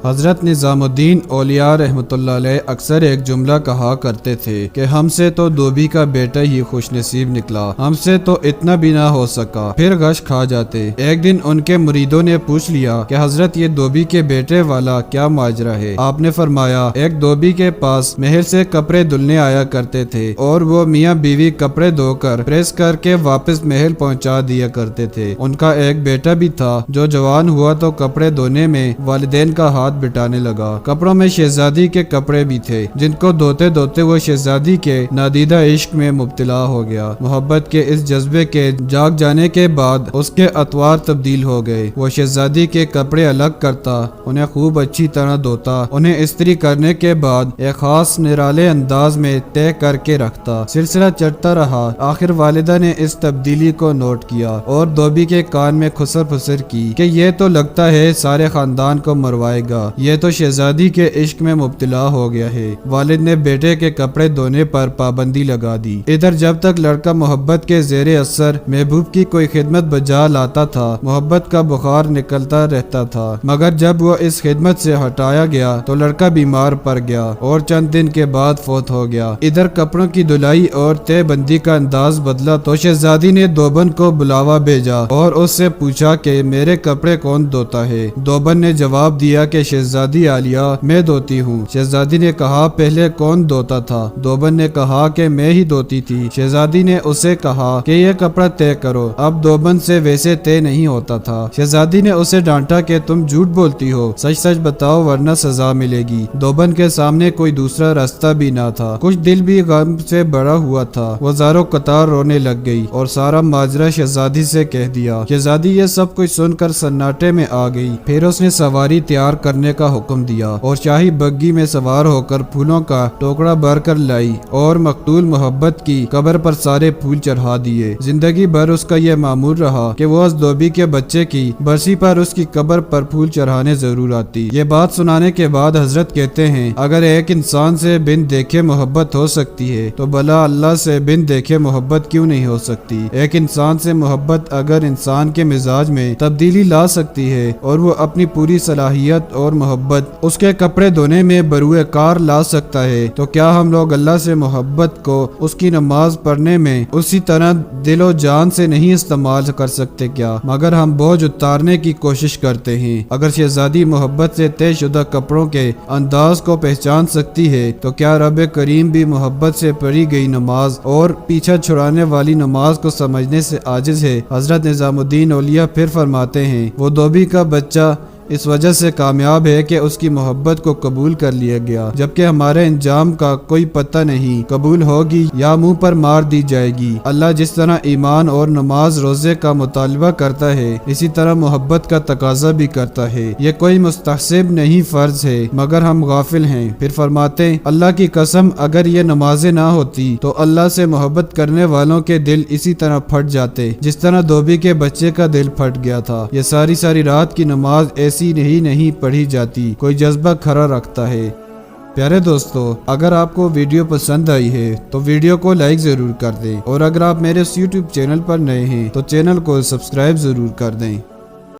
حضرت نظام الدین اولیاء رحمۃ اللہ علیہ اکثر ایک جملہ کہا کرتے تھے کہ ہم سے تو دھوبی کا بیٹا ہی خوش نصیب نکلا، ہم سے تو اتنا بھی نہ ہو سکا، پھر غش کھا جاتے۔ ایک دن ان کے مریدوں نے پوچھ لیا کہ حضرت یہ دھوبی کے بیٹے والا کیا ماجرا ہے؟ آپ نے فرمایا ایک دھوبی کے پاس محل سے کپڑے دھلنے آیا کرتے تھے اور وہ میاں بیوی کپڑے دھو کر پریس کر کے واپس محل پہنچا دیا کرتے تھے۔ ان کا ایک بیٹا بھی تھا جو جوان ہوا تو کپڑے دھونے میں والدین کا ہاتھ بٹانے لگا۔ کپڑوں میں شہزادی کے کپڑے بھی تھے جن کو دھوتے دھوتے وہ شہزادی کے نادیدہ عشق میں مبتلا ہو گیا۔ محبت کے اس جذبے کے جاگ جانے کے بعد اس کے اطوار تبدیل ہو گئے۔ وہ شہزادی کے کپڑے الگ کرتا، انہیں خوب اچھی طرح دھوتا، انہیں استری کرنے کے بعد ایک خاص نرالے انداز میں طے کر کے رکھتا۔ سلسلہ چڑھتا رہا۔ آخر والدہ نے اس تبدیلی کو نوٹ کیا اور دھوبی کے کان میں خسر پھسر کی کہ یہ تو لگتا ہے سارے خاندان کو مروائے گا، یہ تو شہزادی کے عشق میں مبتلا ہو گیا ہے۔ والد نے بیٹے کے کپڑے دھونے پر پابندی لگا دی۔ ادھر جب تک لڑکا محبت کے زیر اثر محبوب کی کوئی خدمت بجا لاتا تھا، محبت کا بخار نکلتا رہتا تھا، مگر جب وہ اس خدمت سے ہٹایا گیا تو لڑکا بیمار پڑ گیا اور چند دن کے بعد فوت ہو گیا۔ ادھر کپڑوں کی دھلائی اور طے بندی کا انداز بدلا تو شہزادی نے دوبن کو بلاوا بھیجا اور اس سے پوچھا کہ میرے کپڑے کون دھوتا ہے؟ دوبن نے جواب دیا کہ شہزادی عالیہ میں دھوتی ہوں۔ شہزادی نے کہا پہلے کون دھوتا تھا؟ دوبن نے کہا کہ میں ہی دھوتی تھی۔ شہزادی نے اسے کہا کہ یہ کپڑا طے کرو۔ اب دوبن سے ویسے طے نہیں ہوتا تھا۔ شہزادی نے اسے ڈانٹا کہ تم جھوٹ بولتی ہو، سچ سچ بتاؤ ورنہ سزا ملے گی۔ دوبن کے سامنے کوئی دوسرا راستہ بھی نہ تھا، کچھ دل بھی غم سے بڑا ہوا تھا۔ وہ زاروں قطار رونے لگ گئی اور سارا ماجرا شہزادی سے کہہ دیا۔ شہزادی یہ سب کچھ سن کر سناٹے میں آ گئی۔ پھر اس نے سواری تیار کرنے کا حکم دیا اور شاہی بگی میں سوار ہو کر پھولوں کا ٹوکرا بھر کر لائی اور مقتول محبت کی قبر پر سارے پھول چڑھا دیے۔ زندگی بھر اس کا یہ معمول رہا کہ وہ اس دھوبی کے بچے کی برسی پر اس کی قبر پر پھول چڑھانے ضرور آتی۔ یہ بات سنانے کے بعد حضرت کہتے ہیں اگر ایک انسان سے بن دیکھے محبت ہو سکتی ہے تو بھلا اللہ سے بن دیکھے محبت کیوں نہیں ہو سکتی؟ ایک انسان سے محبت اگر انسان کے مزاج میں تبدیلی لا سکتی ہے اور وہ اپنی پوری صلاحیت اور محبت اس کے کپڑے دھونے میں بروئے کار لا سکتا ہے تو کیا ہم لوگ اللہ سے محبت کو اس کی نماز پڑھنے میں اسی طرح دل و جان سے نہیں استعمال کر سکتے کیا؟ مگر ہم بوجھ اتارنے کی کوشش کرتے ہیں۔ اگر شہزادی محبت سے طے شدہ کپڑوں کے انداز کو پہچان سکتی ہے تو کیا رب کریم بھی محبت سے پڑھی گئی نماز اور پیچھا چھڑانے والی نماز کو سمجھنے سے عاجز ہے؟ حضرت نظام الدین اولیاء پھر فرماتے ہیں وہ دھوبی کا بچہ اس وجہ سے کامیاب ہے کہ اس کی محبت کو قبول کر لیا گیا، جبکہ ہمارے انجام کا کوئی پتہ نہیں، قبول ہوگی یا منہ پر مار دی جائے گی۔ اللہ جس طرح ایمان اور نماز روزے کا مطالبہ کرتا ہے اسی طرح محبت کا تقاضا بھی کرتا ہے۔ یہ کوئی مستحسب نہیں، فرض ہے، مگر ہم غافل ہیں۔ پھر فرماتے اللہ کی قسم اگر یہ نمازیں نہ ہوتی تو اللہ سے محبت کرنے والوں کے دل اسی طرح پھٹ جاتے جس طرح دھوبی کے بچے کا دل پھٹ گیا تھا۔ یہ ساری رات کی نماز ایسی نہیں پڑھی جاتی، کوئی جذبہ کھڑا رکھتا ہے۔ پیارے دوستو، اگر آپ کو ویڈیو پسند آئی ہے تو ویڈیو کو لائک ضرور کر دیں اور اگر آپ میرے اس YouTube چینل پر نئے ہیں تو چینل کو سبسکرائب ضرور کر دیں۔